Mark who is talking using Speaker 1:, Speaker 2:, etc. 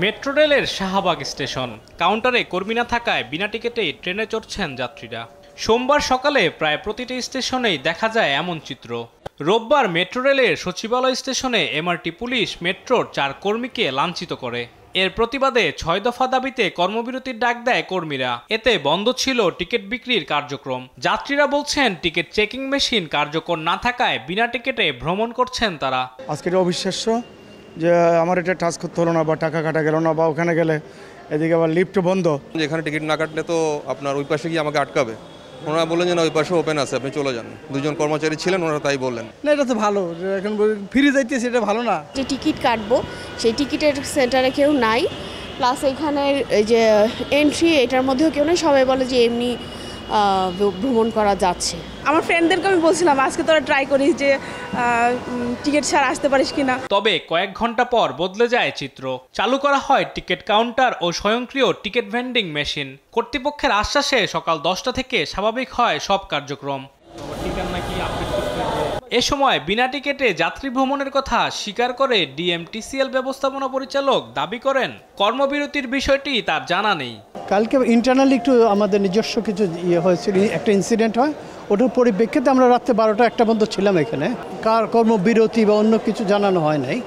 Speaker 1: Metro রেলের Shahbag station কাউন্টারে কর্মী না থাকায় বিনা টিকিটেই ট্রেনে চড়ছেন যাত্রীরা। সোমবার সকালে প্রায় প্রতিটি স্টেশনেই দেখা যায় এমন চিত্র। রোববার মেট্রো রেলের সচিবালয় স্টেশনে এমআরটি পুলিশ মেট্রোর 4 কর্মীকে লাঞ্ছিত করে। এর প্রতিবাদে 6 দফা দাবিতে কর্মবিরতির ডাক দেয় কর্মীরা। এতে বন্ধ ছিল টিকিট বিক্রির কার্যক্রম। যাত্রীরা বলছেন টিকিট চেকিং মেশিন কার্যকর না থাকায় বিনা টিকিটে ভ্রমণ করছেন তারা।
Speaker 2: আজকের অবিশ্বাস্য যে আমার এটা টাচ করতে হলো না বা টাকা কাটা গেল না, বা ওখানে গেলে এদিকে আবার লিফট বন্ধ।
Speaker 3: যেখানে টিকিট না কাটলে তো আপনার ওই পাশে গিয়ে আমাকে আটকাবে। ওনারা বললেন যে না, ওই পাশে ওপেন আছে, আপনি চলে যান। দুজন কর্মচারী ছিলেন, ওনারা তাই বললেন।
Speaker 4: না, এটা তো ভালো, এখন ফিরে যাইতেছে, এটা ভালো না।
Speaker 5: যে টিকিট কাটবো সেই টিকিটের সেন্টারে কেউ নাই, প্লাস এখানের এই যে এন্ট্রি এটার মধ্যেও কেউ নেই। সবাই বলে যে এমনি ভ্রমণ করা যাচ্ছে।
Speaker 6: আমার ফ্রেন্ডদেরকে আমি বলছিলাম আজকে তোরা ট্রাই করিস যে টিকিট ছাড়া আসতে পারিস কিনা।
Speaker 1: তবে কয়েক ঘন্টা পর বদলে যায় চিত্র। চালু করা হয় টিকিট কাউন্টার ও স্বয়ংক্রিয় টিকিট ভেন্ডিং মেশিন। কর্তৃপক্ষের আশ্বাসে সকাল 10টা থেকে স্বাভাবিক হয় সব কার্যক্রম। এ সময় বিনা টিকিটে যাত্রী ভ্রমণের কথা স্বীকার করে ডিএমটিসিএল ব্যবস্থাপনা পরিচালক দাবি করেন কর্মবিরতির বিষয়টি তার জানা নেই।
Speaker 4: কালকে ইন্টারনালি একটু আমাদের নিজস্ব কিছু হয়েছিল, একটা ইনসিডেন্ট হয়, ওটার পরিপ্রেক্ষিতে আমরা রাত্রে 12টা 1টা পর্যন্ত ছিলাম এখানে। কার কর্মবিরতি বা অন্য কিছু জানানো হয় নাই।